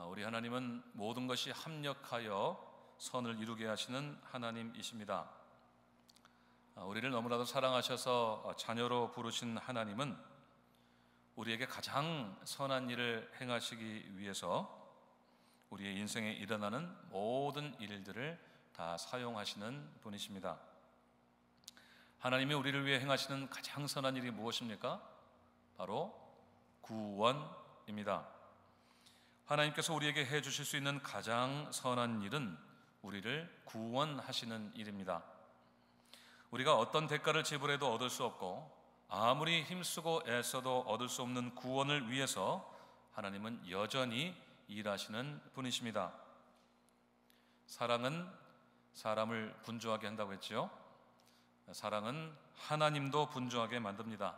우리 하나님은 모든 것이 합력하여 선을 이루게 하시는 하나님이십니다. 우리를 너무나도 사랑하셔서 자녀로 부르신 하나님은 우리에게 가장 선한 일을 행하시기 위해서 우리의 인생에 일어나는 모든 일들을 다 사용하시는 분이십니다. 하나님이 우리를 위해 행하시는 가장 선한 일이 무엇입니까? 바로 구원입니다. 하나님께서 우리에게 해주실 수 있는 가장 선한 일은 우리를 구원하시는 일입니다. 우리가 어떤 대가를 지불해도 얻을 수 없고 아무리 힘쓰고 애써도 얻을 수 없는 구원을 위해서 하나님은 여전히 일하시는 분이십니다. 사랑은 사람을 분주하게 한다고 했죠. 사랑은 하나님도 분주하게 만듭니다.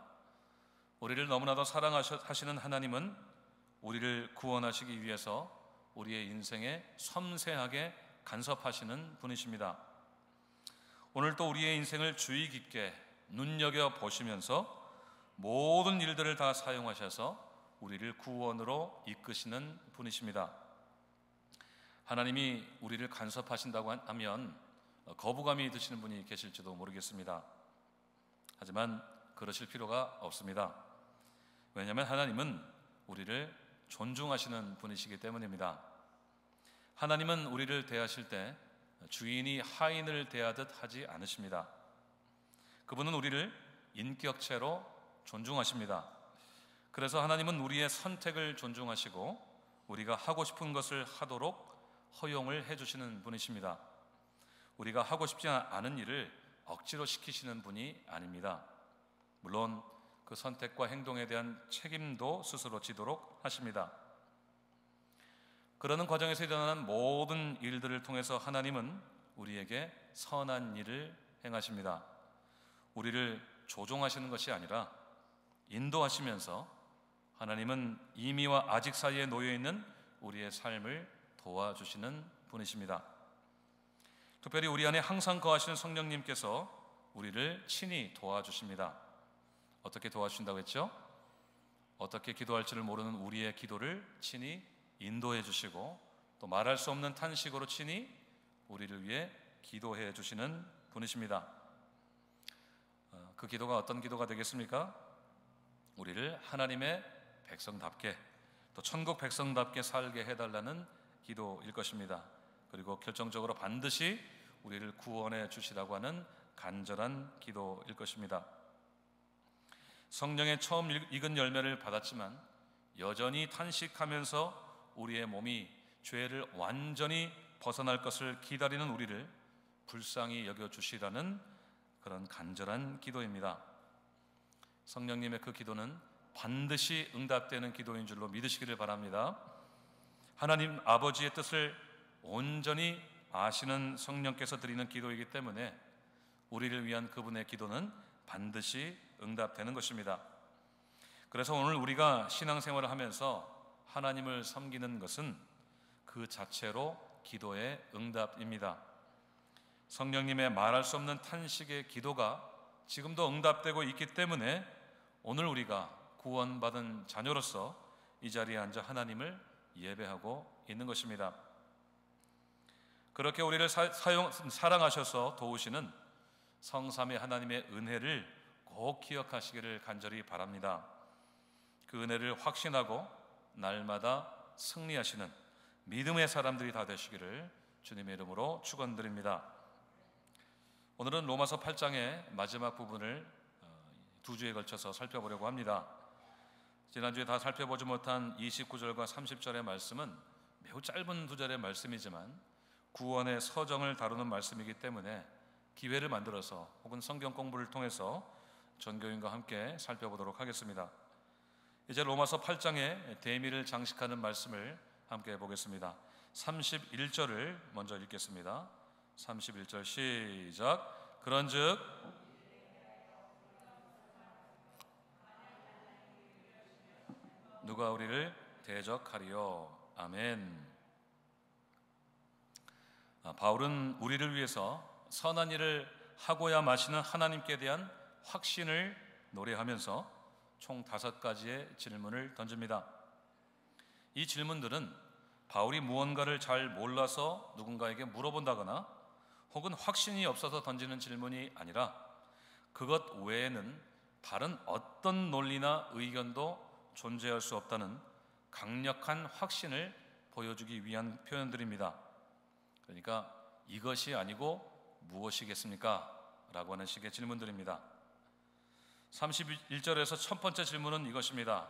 우리를 너무나도 사랑하시는 하나님은 우리를 구원하시기 위해서 우리의 인생에 섬세하게 간섭하시는 분이십니다. 오늘 또 우리의 인생을 주의 깊게 눈여겨보시면서 모든 일들을 다 사용하셔서 우리를 구원으로 이끄시는 분이십니다. 하나님이 우리를 간섭하신다고 하면 거부감이 드시는 분이 계실지도 모르겠습니다. 하지만 그러실 필요가 없습니다. 왜냐하면 하나님은 우리를 존중하시는 분이시기 때문입니다. 하나님은 우리를 대하실 때 주인이 하인을 대하듯 하지 않으십니다. 그분은 우리를 인격체로 존중하십니다. 그래서 하나님은 우리의 선택을 존중하시고 우리가 하고 싶은 것을 하도록 허용을 해주시는 분이십니다. 우리가 하고 싶지 않은 일을 억지로 시키시는 분이 아닙니다. 물론 그 선택과 행동에 대한 책임도 스스로 지도록 하십니다. 그러는 과정에서 일어나는 모든 일들을 통해서 하나님은 우리에게 선한 일을 행하십니다. 우리를 조종하시는 것이 아니라 인도하시면서 하나님은 이미와 아직 사이에 놓여있는 우리의 삶을 도와주시는 분이십니다. 특별히 우리 안에 항상 거하시는 성령님께서 우리를 친히 도와주십니다. 어떻게 도와주신다고 했죠? 어떻게 기도할지를 모르는 우리의 기도를 친히 인도해 주시고 또 말할 수 없는 탄식으로 친히 우리를 위해 기도해 주시는 분이십니다. 그 기도가 어떤 기도가 되겠습니까? 우리를 하나님의 백성답게 또 천국 백성답게 살게 해달라는 기도일 것입니다. 그리고 결정적으로 반드시 우리를 구원해 주시라고 하는 간절한 기도일 것입니다. 성령의 처음 익은 열매를 받았지만 여전히 탄식하면서 우리의 몸이 죄를 완전히 벗어날 것을 기다리는 우리를 불쌍히 여겨주시라는 그런 간절한 기도입니다. 성령님의 그 기도는 반드시 응답되는 기도인 줄로 믿으시기를 바랍니다. 하나님 아버지의 뜻을 온전히 아시는 성령께서 드리는 기도이기 때문에 우리를 위한 그분의 기도는 반드시 응답되는 것입니다. 그래서 오늘 우리가 신앙생활을 하면서 하나님을 섬기는 것은 그 자체로 기도의 응답입니다. 성령님의 말할 수 없는 탄식의 기도가 지금도 응답되고 있기 때문에 오늘 우리가 구원받은 자녀로서 이 자리에 앉아 하나님을 예배하고 있는 것입니다. 그렇게 우리를 사랑하셔서 도우시는 성삼위 하나님의 은혜를 꼭 기억하시기를 간절히 바랍니다. 그 은혜를 확신하고 날마다 승리하시는 믿음의 사람들이 다 되시기를 주님의 이름으로 축원드립니다. 오늘은 로마서 8장의 마지막 부분을 두 주에 걸쳐서 살펴보려고 합니다. 지난주에 다 살펴보지 못한 29절과 30절의 말씀은 매우 짧은 두 절의 말씀이지만 구원의 서정을 다루는 말씀이기 때문에 기회를 만들어서 혹은 성경 공부를 통해서 전교인과 함께 살펴보도록 하겠습니다. 이제 로마서 8장의 대미를 장식하는 말씀을 함께 보겠습니다. 31절을 먼저 읽겠습니다. 31절 시작. 그런즉 누가 우리를 대적하리요. 아멘. 바울은 우리를 위해서 선한 일을 하고야 마시는 하나님께 대한 확신을 노래하면서 총 5가지의 질문을 던집니다. 이 질문들은 바울이 무언가를 잘 몰라서 누군가에게 물어본다거나 혹은 확신이 없어서 던지는 질문이 아니라 그것 외에는 다른 어떤 논리나 의견도 존재할 수 없다는 강력한 확신을 보여주기 위한 표현들입니다. 그러니까 이것이 아니고 무엇이겠습니까? 라고 하는 식의 질문들입니다. 31절에서 첫 번째 질문은 이것입니다.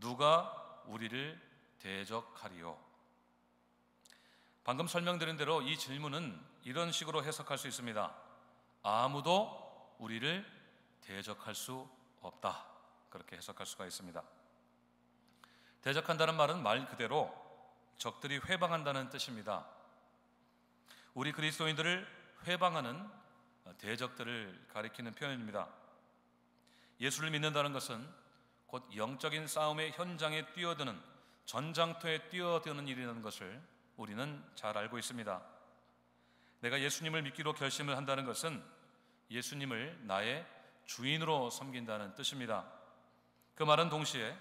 누가 우리를 대적하리요? 방금 설명드린 대로 이 질문은 이런 식으로 해석할 수 있습니다. 아무도 우리를 대적할 수 없다. 그렇게 해석할 수가 있습니다. 대적한다는 말은 말 그대로 적들이 회방한다는 뜻입니다. 우리 그리스도인들을 회방하는 대적들을 가리키는 표현입니다. 예수를 믿는다는 것은 곧 영적인 싸움의 현장에 뛰어드는, 전장터에 뛰어드는 일이라는 것을 우리는 잘 알고 있습니다. 내가 예수님을 믿기로 결심을 한다는 것은 예수님을 나의 주인으로 섬긴다는 뜻입니다. 그 말은 동시에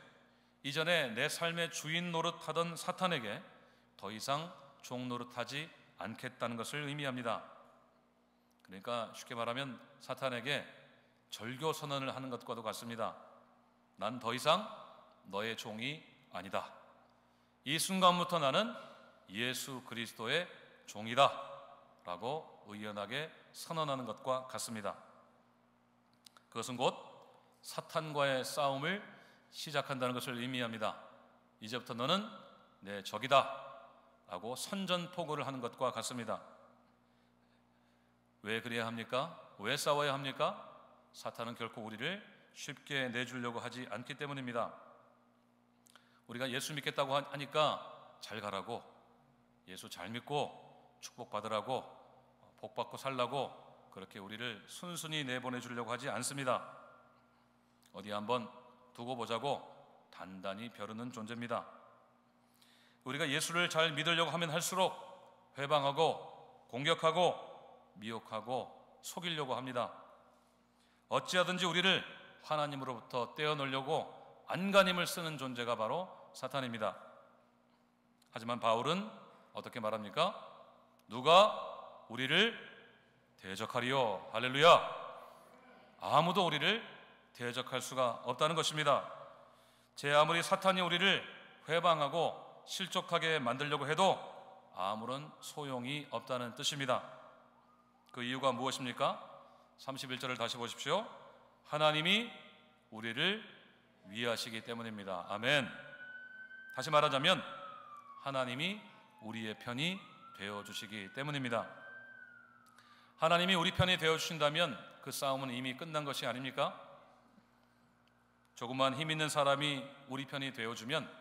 이전에 내 삶의 주인 노릇하던 사탄에게 더 이상 종 노릇하지 않겠다는 것을 의미합니다. 그러니까 쉽게 말하면 사탄에게 절교 선언을 하는 것과도 같습니다. 난 더 이상 너의 종이 아니다. 이 순간부터 나는 예수 그리스도의 종이다 라고 의연하게 선언하는 것과 같습니다. 그것은 곧 사탄과의 싸움을 시작한다는 것을 의미합니다. 이제부터 너는 내 적이다 라고 선전포고를 하는 것과 같습니다. 왜 그래야 합니까? 왜 싸워야 합니까? 사탄은 결코 우리를 쉽게 내주려고 하지 않기 때문입니다. 우리가 예수 믿겠다고 하니까 잘 가라고, 예수 잘 믿고 축복받으라고, 복받고 살라고 그렇게 우리를 순순히 내보내 주려고 하지 않습니다. 어디 한번 두고 보자고 단단히 벼르는 존재입니다. 우리가 예수를 잘 믿으려고 하면 할수록 회방하고 공격하고 미혹하고 속이려고 합니다. 어찌하든지 우리를 하나님으로부터 떼어놓으려고 안간힘을 쓰는 존재가 바로 사탄입니다. 하지만 바울은 어떻게 말합니까? 누가 우리를 대적하리요? 할렐루야! 아무도 우리를 대적할 수가 없다는 것입니다. 제 아무리 사탄이 우리를 회방하고 실족하게 만들려고 해도 아무런 소용이 없다는 뜻입니다. 그 이유가 무엇입니까? 31절을 다시 보십시오. 하나님이 우리를 위하시기 때문입니다. 아멘. 다시 말하자면 하나님이 우리의 편이 되어주시기 때문입니다. 하나님이 우리 편이 되어주신다면 그 싸움은 이미 끝난 것이 아닙니까? 조그만 힘 있는 사람이 우리 편이 되어주면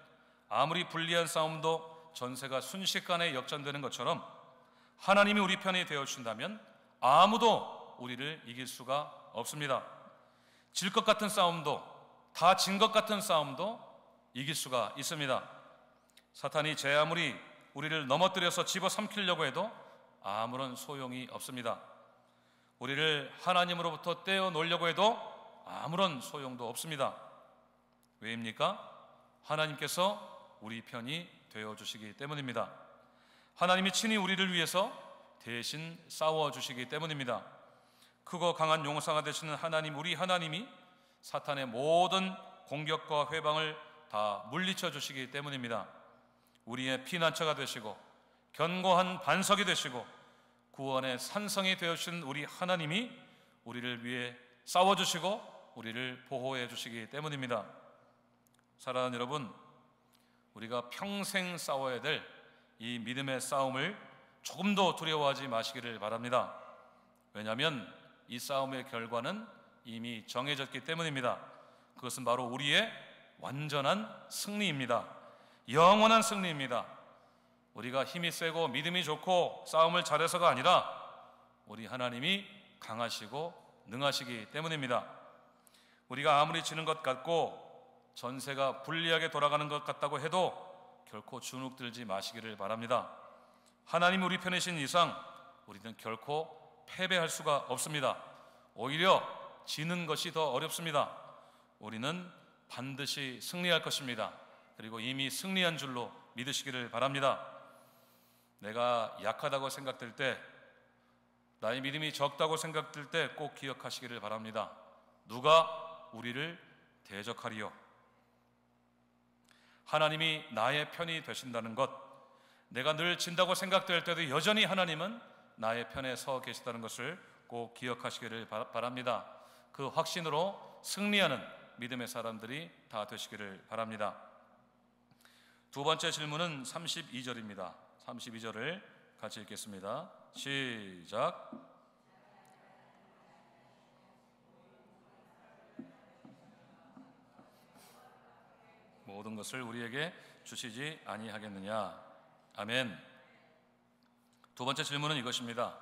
아무리 불리한 싸움도 전세가 순식간에 역전되는 것처럼 하나님이 우리 편이 되어주신다면 아무도 우리를 이길 수가 없습니다. 질 것 같은 싸움도, 다 진 것 같은 싸움도 이길 수가 있습니다. 사탄이 제 아무리 우리를 넘어뜨려서 집어삼키려고 해도 아무런 소용이 없습니다. 우리를 하나님으로부터 떼어놓으려고 해도 아무런 소용도 없습니다. 왜입니까? 하나님께서 우리 편이 되어주시기 때문입니다. 하나님이 친히 우리를 위해서 대신 싸워주시기 때문입니다. 크고 강한 용사가 되시는 하나님, 우리 하나님이 사탄의 모든 공격과 회방을 다 물리쳐 주시기 때문입니다. 우리의 피난처가 되시고 견고한 반석이 되시고 구원의 산성이 되어주신 우리 하나님이 우리를 위해 싸워주시고 우리를 보호해 주시기 때문입니다. 사랑하는 여러분, 우리가 평생 싸워야 될 이 믿음의 싸움을 조금도 두려워하지 마시기를 바랍니다. 왜냐하면 이 싸움의 결과는 이미 정해졌기 때문입니다. 그것은 바로 우리의 완전한 승리입니다. 영원한 승리입니다. 우리가 힘이 세고 믿음이 좋고 싸움을 잘해서가 아니라 우리 하나님이 강하시고 능하시기 때문입니다. 우리가 아무리 지는 것 같고 전세가 불리하게 돌아가는 것 같다고 해도 결코 주눅들지 마시기를 바랍니다. 하나님 우리 편이신 이상 우리는 결코 패배할 수가 없습니다. 오히려 지는 것이 더 어렵습니다. 우리는 반드시 승리할 것입니다. 그리고 이미 승리한 줄로 믿으시기를 바랍니다. 내가 약하다고 생각될 때, 나의 믿음이 적다고 생각될 때 꼭 기억하시기를 바랍니다. 누가 우리를 대적하리요? 하나님이 나의 편이 되신다는 것, 내가 늘 진다고 생각될 때도 여전히 하나님은 나의 편에 서 계시다는 것을 꼭 기억하시기를 바랍니다. 그 확신으로 승리하는 믿음의 사람들이 다 되시기를 바랍니다. 두 번째 질문은 32절입니다. 32절을 같이 읽겠습니다. 시작. 모든 것을 우리에게 주시지 아니하겠느냐. 아멘. 두 번째 질문은 이것입니다.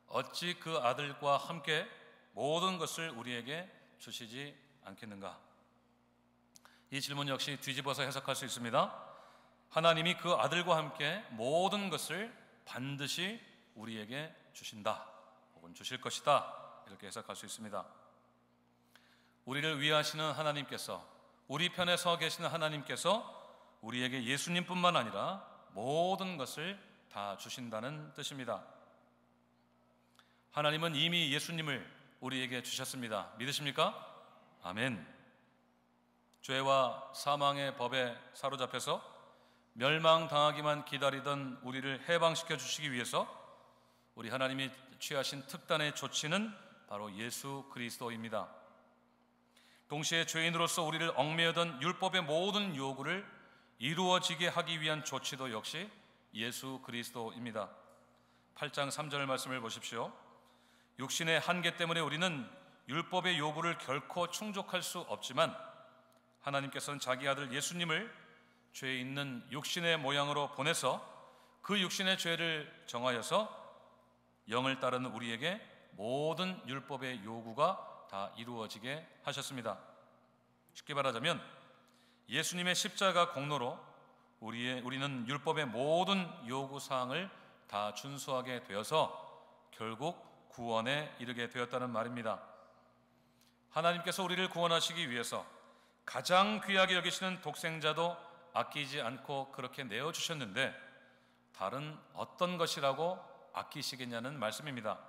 어찌 그 아들과 함께 모든 것을 우리에게 주시지 않겠는가? 이 질문 역시 뒤집어서 해석할 수 있습니다. 하나님이 그 아들과 함께 모든 것을 반드시 우리에게 주신다, 혹은 주실 것이다, 이렇게 해석할 수 있습니다. 우리를 위하시는 하나님께서, 우리 편에 서 계시는 하나님께서 우리에게 예수님뿐만 아니라 모든 것을 다 주신다는 뜻입니다. 하나님은 이미 예수님을 우리에게 주셨습니다. 믿으십니까? 아멘. 죄와 사망의 법에 사로잡혀서 멸망당하기만 기다리던 우리를 해방시켜 주시기 위해서 우리 하나님이 취하신 특단의 조치는 바로 예수 그리스도입니다. 동시에 죄인으로서 우리를 얽매이던 율법의 모든 요구를 이루어지게 하기 위한 조치도 역시 예수 그리스도입니다. 8장 3절 말씀을 보십시오. 육신의 한계 때문에 우리는 율법의 요구를 결코 충족할 수 없지만 하나님께서는 자기 아들 예수님을 죄 있는 육신의 모양으로 보내서 그 육신의 죄를 정하여서 영을 따르는 우리에게 모든 율법의 요구가 다 이루어지게 하셨습니다. 쉽게 말하자면 예수님의 십자가 공로로 우리는 율법의 모든 요구사항을 다 준수하게 되어서 결국 구원에 이르게 되었다는 말입니다. 하나님께서 우리를 구원하시기 위해서 가장 귀하게 여기시는 독생자도 아끼지 않고 그렇게 내어주셨는데 다른 어떤 것이라고 아끼시겠냐는 말씀입니다.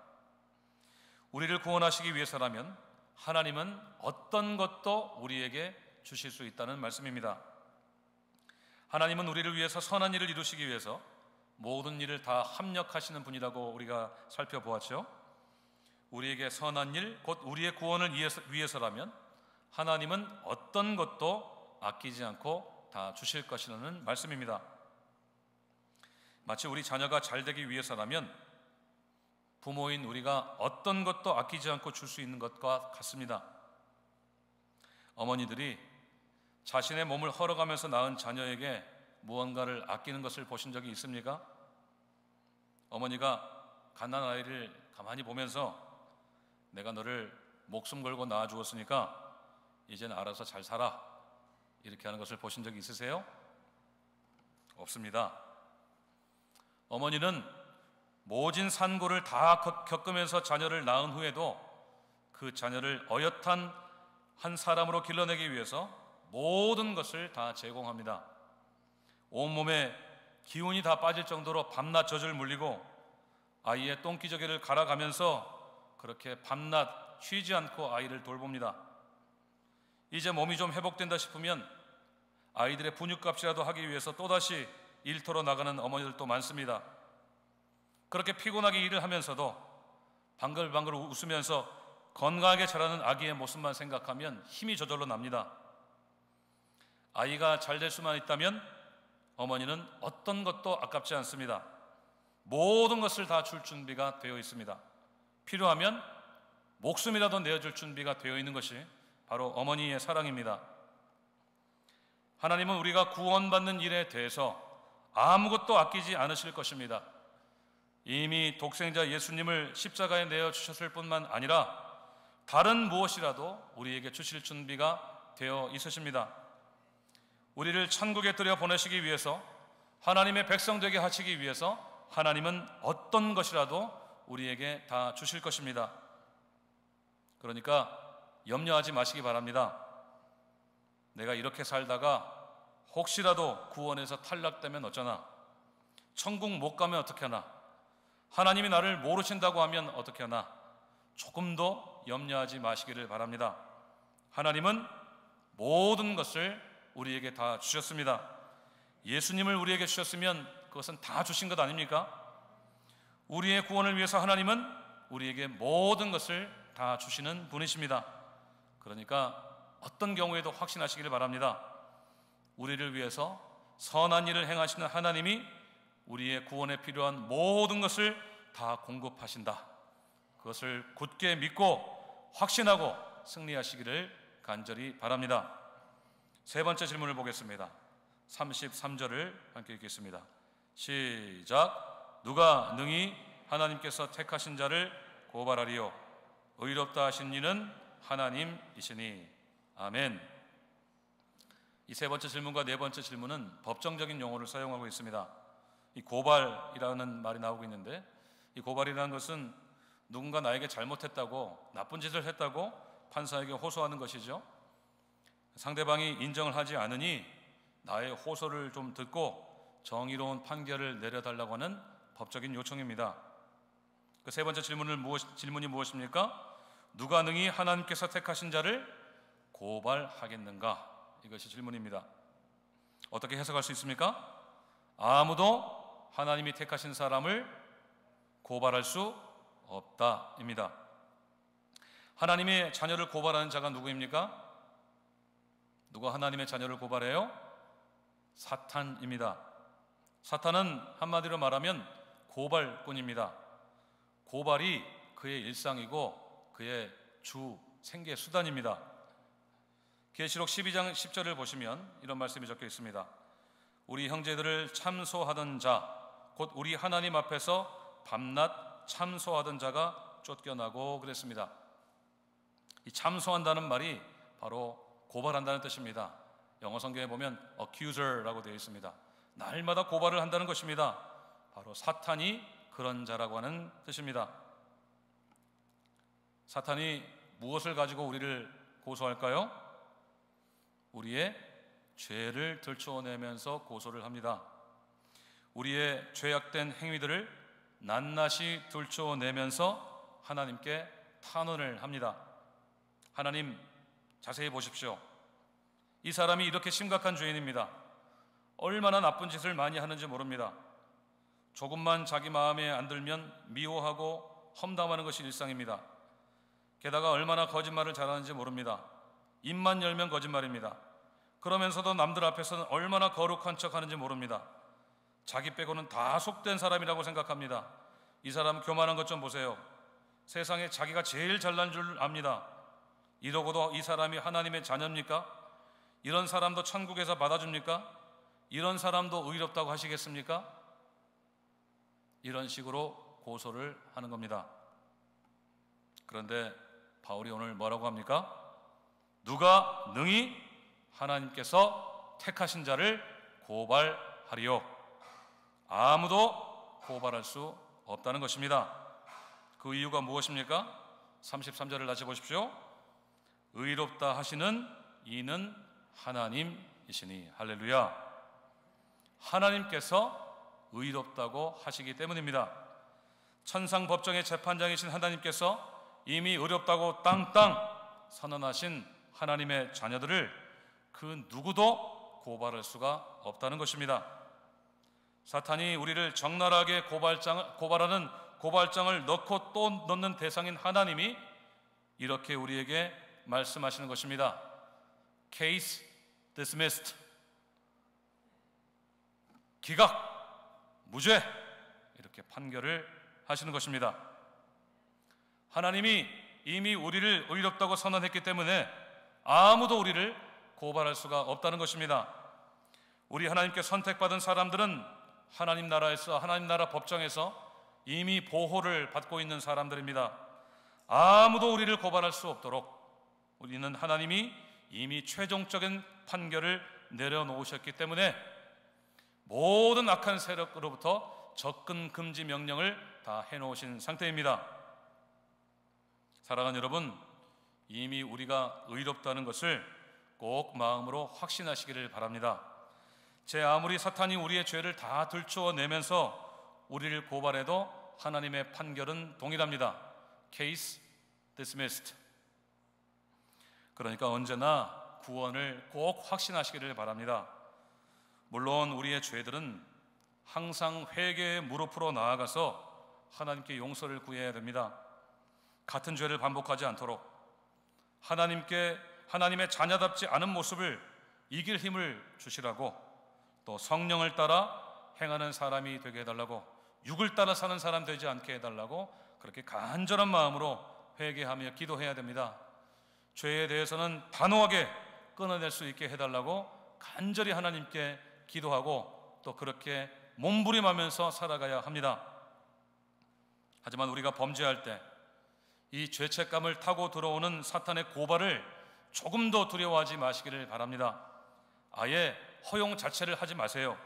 우리를 구원하시기 위해서라면 하나님은 어떤 것도 우리에게 주실 수 있다는 말씀입니다. 하나님은 우리를 위해서 선한 일을 이루시기 위해서 모든 일을 다 합력하시는 분이라고 우리가 살펴보았죠. 우리에게 선한 일, 곧 우리의 구원을 위해서라면 하나님은 어떤 것도 아끼지 않고 다 주실 것이라는 말씀입니다. 마치 우리 자녀가 잘 되기 위해서라면 부모인 우리가 어떤 것도 아끼지 않고 줄 수 있는 것과 같습니다. 어머니들이 자신의 몸을 헐어가면서 낳은 자녀에게 무언가를 아끼는 것을 보신 적이 있습니까? 어머니가 갓난 아이를 가만히 보면서 내가 너를 목숨 걸고 낳아 주었으니까 이제는 알아서 잘 살아, 이렇게 하는 것을 보신 적이 있으세요? 없습니다. 어머니는 모진 산고를 다 겪으면서 자녀를 낳은 후에도 그 자녀를 어엿한 한 사람으로 길러내기 위해서 모든 것을 다 제공합니다. 온몸에 기운이 다 빠질 정도로 밤낮 젖을 물리고 아이의 똥기저귀를 갈아가면서 그렇게 밤낮 쉬지 않고 아이를 돌봅니다. 이제 몸이 좀 회복된다 싶으면 아이들의 분유값이라도 하기 위해서 또다시 일터로 나가는 어머니들도 많습니다. 그렇게 피곤하게 일을 하면서도 방글방글 웃으면서 건강하게 자라는 아기의 모습만 생각하면 힘이 저절로 납니다. 아이가 잘 될 수만 있다면 어머니는 어떤 것도 아깝지 않습니다. 모든 것을 다 줄 준비가 되어 있습니다. 필요하면 목숨이라도 내어줄 준비가 되어 있는 것이 바로 어머니의 사랑입니다. 하나님은 우리가 구원받는 일에 대해서 아무것도 아끼지 않으실 것입니다. 이미 독생자 예수님을 십자가에 내어주셨을 뿐만 아니라 다른 무엇이라도 우리에게 주실 준비가 되어 있으십니다. 우리를 천국에 들여보내시기 위해서, 하나님의 백성 되게 하시기 위해서 하나님은 어떤 것이라도 우리에게 다 주실 것입니다. 그러니까 염려하지 마시기 바랍니다. 내가 이렇게 살다가 혹시라도 구원에서 탈락되면 어쩌나, 천국 못 가면 어떻게 하나, 하나님이 나를 모르신다고 하면 어떻게 하나, 조금도 염려하지 마시기를 바랍니다. 하나님은 모든 것을 우리에게 다 주셨습니다. 예수님을 우리에게 주셨으면 그것은 다 주신 것 아닙니까? 우리의 구원을 위해서 하나님은 우리에게 모든 것을 다 주시는 분이십니다. 그러니까 어떤 경우에도 확신하시기를 바랍니다. 우리를 위해서 선한 일을 행하시는 하나님이 우리의 구원에 필요한 모든 것을 다 공급하신다. 그것을 굳게 믿고 확신하고 승리하시기를 간절히 바랍니다. 세 번째 질문을 보겠습니다. 33절을 함께 읽겠습니다. 시작. 누가 능히 하나님께서 택하신 자를 고발하리요? 의롭다 하신 이는 하나님이시니. 아멘. 이 세 번째 질문과 네 번째 질문은 법정적인 용어를 사용하고 있습니다. 이 고발이라는 말이 나오고 있는데, 이 고발이라는 것은 누군가 나에게 잘못했다고, 나쁜 짓을 했다고 판사에게 호소하는 것이죠. 상대방이 인정을 하지 않으니 나의 호소를 좀 듣고 정의로운 판결을 내려달라고 하는 법적인 요청입니다. 그 세 번째 질문이 무엇입니까? 누가 능히 하나님께서 택하신 자를 고발하겠는가? 이것이 질문입니다. 어떻게 해석할 수 있습니까? 아무도 하나님이 택하신 사람을 고발할 수 없다입니다. 하나님의 자녀를 고발하는 자가 누구입니까? 누가 하나님의 자녀를 고발해요? 사탄입니다. 사탄은 한마디로 말하면 고발꾼입니다. 고발이 그의 일상이고 그의 주 생계 수단입니다. 계시록 12장 10절을 보시면 이런 말씀이 적혀 있습니다. 우리 형제들을 참소하던 자, 곧 우리 하나님 앞에서 밤낮 참소하던 자가 쫓겨나고 그랬습니다. 이 참소한다는 말이 바로 고발한다는 뜻입니다. 영어 성경에 보면 accuser라고 되어 있습니다. 날마다 고발을 한다는 것입니다. 바로 사탄이 그런 자라고 하는 뜻입니다. 사탄이 무엇을 가지고 우리를 고소할까요? 우리의 죄를 들춰내면서 고소를 합니다. 우리의 죄악된 행위들을 낱낱이 들춰내면서 하나님께 탄원을 합니다. 하나님, 자세히 보십시오. 이 사람이 이렇게 심각한 죄인입니다. 얼마나 나쁜 짓을 많이 하는지 모릅니다. 조금만 자기 마음에 안 들면 미워하고 험담하는 것이 일상입니다. 게다가 얼마나 거짓말을 잘하는지 모릅니다. 입만 열면 거짓말입니다. 그러면서도 남들 앞에서는 얼마나 거룩한 척하는지 모릅니다. 자기 빼고는 다 속된 사람이라고 생각합니다. 이 사람 교만한 것 좀 보세요. 세상에 자기가 제일 잘난 줄 압니다. 이러고도 이 사람이 하나님의 자녀입니까? 이런 사람도 천국에서 받아줍니까? 이런 사람도 의롭다고 하시겠습니까? 이런 식으로 고소를 하는 겁니다. 그런데 바울이 오늘 뭐라고 합니까? 누가 능히 하나님께서 택하신 자를 고발하리요? 아무도 고발할 수 없다는 것입니다. 그 이유가 무엇입니까? 33절을 다시 보십시오. 의롭다 하시는 이는 하나님이시니. 할렐루야. 하나님께서 의롭다고 하시기 때문입니다. 천상법정의 재판장이신 하나님께서 이미 의롭다고 땅땅 선언하신 하나님의 자녀들을 그 누구도 고발할 수가 없다는 것입니다. 사탄이 우리를 적나라하게 고발하는 고발장을 넣고 또 넣는 대상인 하나님이 이렇게 우리에게 말씀하시는 것입니다. Case dismissed. 기각, 무죄, 이렇게 판결을 하시는 것입니다. 하나님이 이미 우리를 의롭다고 선언했기 때문에 아무도 우리를 고발할 수가 없다는 것입니다. 우리 하나님께 선택받은 사람들은 하나님 나라에서, 하나님 나라 법정에서 이미 보호를 받고 있는 사람들입니다. 아무도 우리를 고발할 수 없도록 우리는 하나님이 이미 최종적인 판결을 내려놓으셨기 때문에 모든 악한 세력으로부터 접근 금지 명령을 다 해놓으신 상태입니다. 사랑하는 여러분, 이미 우리가 의롭다는 것을 꼭 마음으로 확신하시기를 바랍니다. 제 아무리 사탄이 우리의 죄를 다 들추어내면서 우리를 고발해도 하나님의 판결은 동일합니다. Case dismissed. 그러니까 언제나 구원을 꼭 확신하시기를 바랍니다. 물론 우리의 죄들은 항상 회개의 무릎으로 나아가서 하나님께 용서를 구해야 됩니다. 같은 죄를 반복하지 않도록 하나님의 자녀답지 않은 모습을 이길 힘을 주시라고, 또 성령을 따라 행하는 사람이 되게 해달라고, 육을 따라 사는 사람 되지 않게 해달라고 그렇게 간절한 마음으로 회개하며 기도해야 됩니다. 죄에 대해서는 단호하게 끊어낼 수 있게 해달라고 간절히 하나님께 기도하고 또 그렇게 몸부림하면서 살아가야 합니다. 하지만 우리가 범죄할 때 이 죄책감을 타고 들어오는 사탄의 고발을 조금 더 두려워하지 마시기를 바랍니다. 아예 허용 자체를 하지 마세요.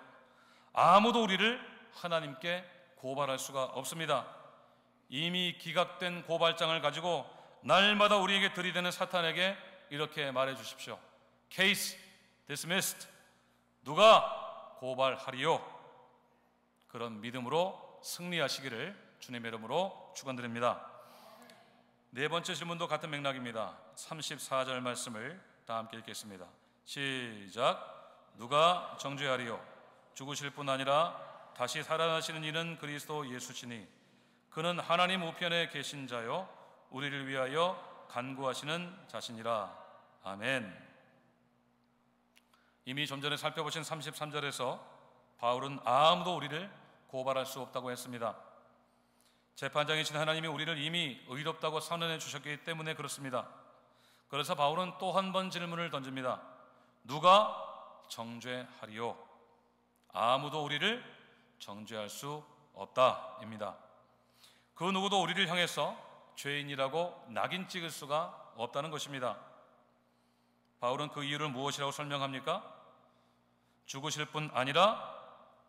아무도 우리를 하나님께 고발할 수가 없습니다. 이미 기각된 고발장을 가지고 날마다 우리에게 들이대는 사탄에게 이렇게 말해 주십시오. Case dismissed. 누가 고발하리요? 그런 믿음으로 승리하시기를 주님의 이름으로 축원드립니다. 네 번째 질문도 같은 맥락입니다. 34절 말씀을 다 함께 읽겠습니다. 시작. 누가 정죄하리요? 죽으실 뿐 아니라 다시 살아나시는 이는 그리스도 예수시니 그는 하나님 우편에 계신 자요 우리를 위하여 간구하시는 자신이라. 아멘. 이미 좀 전에 살펴보신 33절에서 바울은 아무도 우리를 고발할 수 없다고 했습니다. 재판장이신 하나님이 우리를 이미 의롭다고 선언해 주셨기 때문에 그렇습니다. 그래서 바울은 또 한 번 질문을 던집니다. 누가 정죄하리요? 아무도 우리를 정죄할 수 없다입니다. 그 누구도 우리를 향해서 죄인이라고 낙인 찍을 수가 없다는 것입니다. 바울은 그 이유를 무엇이라고 설명합니까? 죽으실 뿐 아니라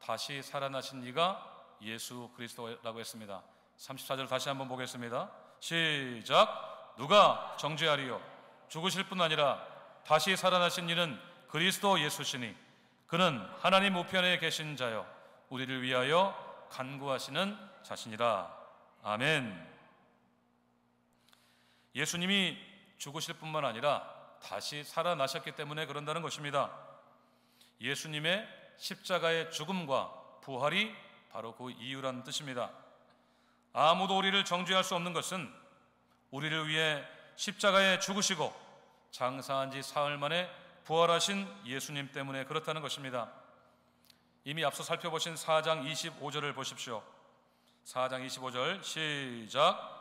다시 살아나신 이가 예수 그리스도라고 했습니다. 34절 다시 한번 보겠습니다. 시작. 누가 정죄하리요? 죽으실 뿐 아니라 다시 살아나신 이는 그리스도 예수시니 그는 하나님 우편에 계신 자요 우리를 위하여 간구하시는 자신이라. 아멘. 예수님이 죽으실 뿐만 아니라 다시 살아나셨기 때문에 그런다는 것입니다. 예수님의 십자가의 죽음과 부활이 바로 그 이유라는 뜻입니다. 아무도 우리를 정죄할 수 없는 것은 우리를 위해 십자가에 죽으시고 장사한 지 사흘 만에 부활하신 예수님 때문에 그렇다는 것입니다. 이미 앞서 살펴보신 4장 25절을 보십시오. 4장 25절 시작.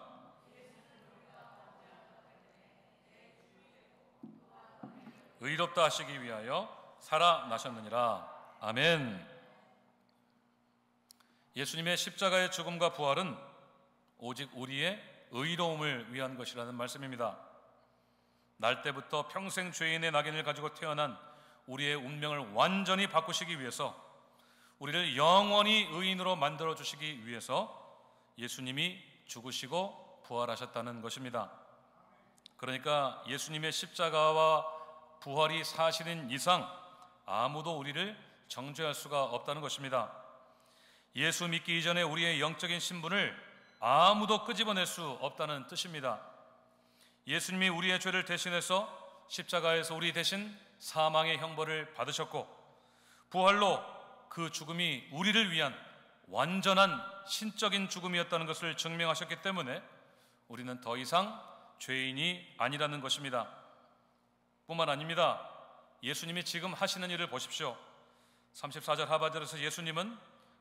의롭다 하시기 위하여 살아나셨느니라. 아멘. 예수님의 십자가의 죽음과 부활은 오직 우리의 의로움을 위한 것이라는 말씀입니다. 날 때부터 평생 죄인의 낙인을 가지고 태어난 우리의 운명을 완전히 바꾸시기 위해서, 우리를 영원히 의인으로 만들어 주시기 위해서 예수님이 죽으시고 부활하셨다는 것입니다. 그러니까 예수님의 십자가와 부활이 사실인 이상 아무도 우리를 정죄할 수가 없다는 것입니다. 예수 믿기 이전에 우리의 영적인 신분을 아무도 끄집어낼 수 없다는 뜻입니다. 예수님이 우리의 죄를 대신해서 십자가에서 우리 대신 사망의 형벌을 받으셨고, 부활로 그 죽음이 우리를 위한 완전한 신적인 죽음이었다는 것을 증명하셨기 때문에 우리는 더 이상 죄인이 아니라는 것입니다. 뿐만 아닙니다. 예수님이 지금 하시는 일을 보십시오. 34절 하반절에서 예수님은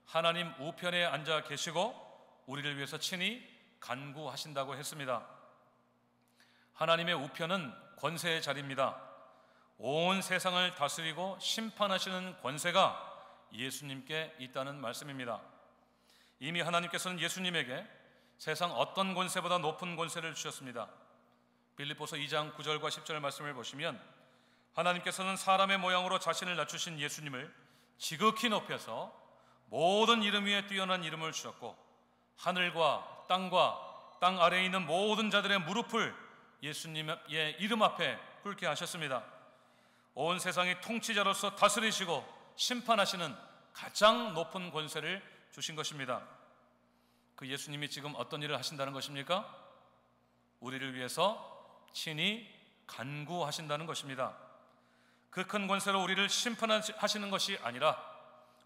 하나님 우편에 앉아 계시고 우리를 위해서 친히 간구하신다고 했습니다. 하나님의 우편은 권세의 자리입니다. 온 세상을 다스리고 심판하시는 권세가 예수님께 있다는 말씀입니다. 이미 하나님께서는 예수님에게 세상 어떤 권세보다 높은 권세를 주셨습니다. 빌립보서 2장 9절과 10절 말씀을 보시면 하나님께서는 사람의 모양으로 자신을 낮추신 예수님을 지극히 높여서 모든 이름 위에 뛰어난 이름을 주셨고, 하늘과 땅 아래에 있는 모든 자들의 무릎을 예수님의 이름 앞에 꿇게 하셨습니다. 온 세상의 통치자로서 다스리시고 심판하시는 가장 높은 권세를 주신 것입니다. 그 예수님이 지금 어떤 일을 하신다는 것입니까? 우리를 위해서 친히 간구하신다는 것입니다. 그 큰 권세로 우리를 심판하시는 것이 아니라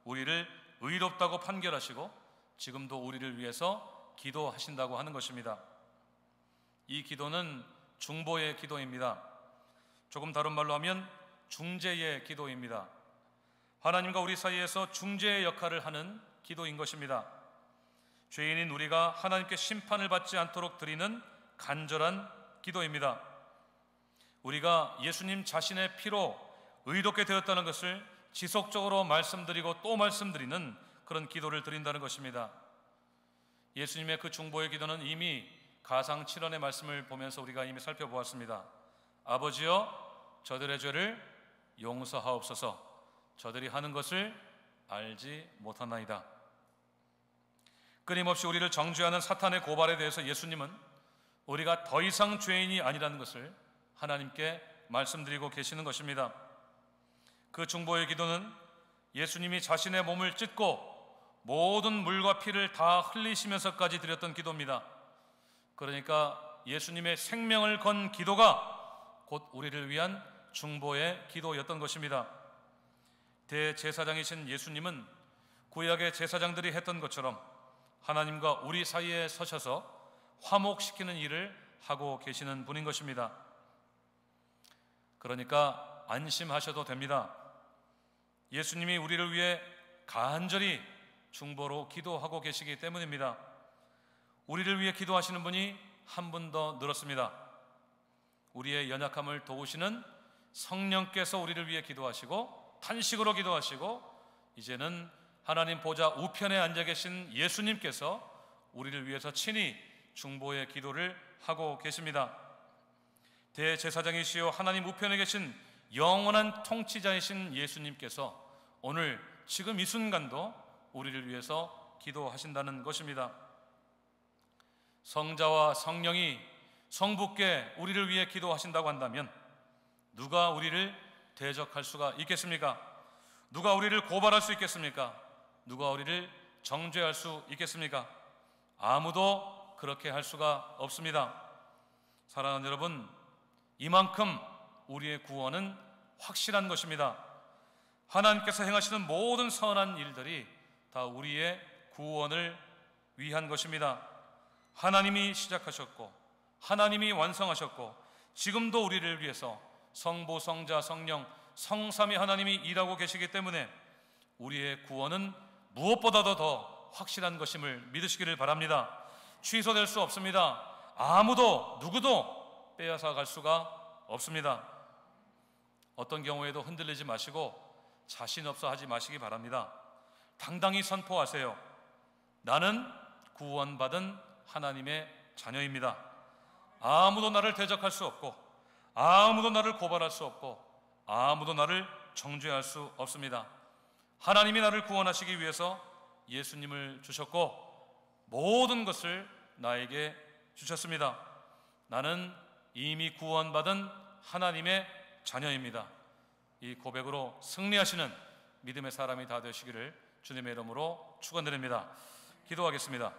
우리를 의롭다고 판결하시고 지금도 우리를 위해서 기도하신다고 하는 것입니다. 이 기도는 중보의 기도입니다. 조금 다른 말로 하면 중재의 기도입니다. 하나님과 우리 사이에서 중재의 역할을 하는 기도인 것입니다. 죄인인 우리가 하나님께 심판을 받지 않도록 드리는 간절한 기도입니다. 우리가 예수님 자신의 피로 의롭게 되었다는 것을 지속적으로 말씀드리고 또 말씀드리는 그런 기도를 드린다는 것입니다. 예수님의 그 중보의 기도는 이미 가상 7원의 말씀을 보면서 우리가 이미 살펴보았습니다. 아버지여 저들의 죄를 용서하옵소서. 저들이 하는 것을 알지 못하나이다. 끊임없이 우리를 정죄하는 사탄의 고발에 대해서 예수님은 우리가 더 이상 죄인이 아니라는 것을 하나님께 말씀드리고 계시는 것입니다. 그 중보의 기도는 예수님이 자신의 몸을 찢고 모든 물과 피를 다 흘리시면서까지 드렸던 기도입니다. 그러니까 예수님의 생명을 건 기도가 곧 우리를 위한 중보의 기도였던 것입니다. 대제사장이신 예수님은 구약의 제사장들이 했던 것처럼 하나님과 우리 사이에 서셔서 화목시키는 일을 하고 계시는 분인 것입니다. 그러니까 안심하셔도 됩니다. 예수님이 우리를 위해 간절히 중보로 기도하고 계시기 때문입니다. 우리를 위해 기도하시는 분이 한 분 더 늘었습니다. 우리의 연약함을 도우시는 성령께서 우리를 위해 기도하시고 탄식으로 기도하시고 이제는 하나님 보좌 우편에 앉아 계신 예수님께서 우리를 위해서 친히 중보의 기도를 하고 계십니다. 대제사장이시요 하나님 우편에 계신 영원한 통치자이신 예수님께서 오늘 지금 이 순간도 우리를 위해서 기도하신다는 것입니다. 성자와 성령이 성부께 우리를 위해 기도하신다고 한다면 누가 우리를 대적할 수가 있겠습니까? 누가 우리를 고발할 수 있겠습니까? 누가 우리를 정죄할 수 있겠습니까? 아무도 그렇게 할 수가 없습니다. 사랑하는 여러분, 이만큼 우리의 구원은 확실한 것입니다. 하나님께서 행하시는 모든 선한 일들이 다 우리의 구원을 위한 것입니다. 하나님이 시작하셨고 하나님이 완성하셨고 지금도 우리를 위해서 성부, 성자, 성령, 성삼위 하나님이 일하고 계시기 때문에 우리의 구원은 무엇보다도 더 확실한 것임을 믿으시기를 바랍니다. 취소될 수 없습니다. 아무도 누구도 빼앗아 갈 수가 없습니다. 어떤 경우에도 흔들리지 마시고 자신 없어 하지 마시기 바랍니다. 당당히 선포하세요. 나는 구원받은 하나님의 자녀입니다. 아무도 나를 대적할 수 없고 아무도 나를 고발할 수 없고 아무도 나를 정죄할 수 없습니다. 하나님이 나를 구원하시기 위해서 예수님을 주셨고 모든 것을 나에게 주셨습니다. 나는 이미 구원받은 하나님의 자녀입니다. 이 고백으로 승리하시는 믿음의 사람이 다 되시기를 주님의 이름으로 축원드립니다. 기도하겠습니다.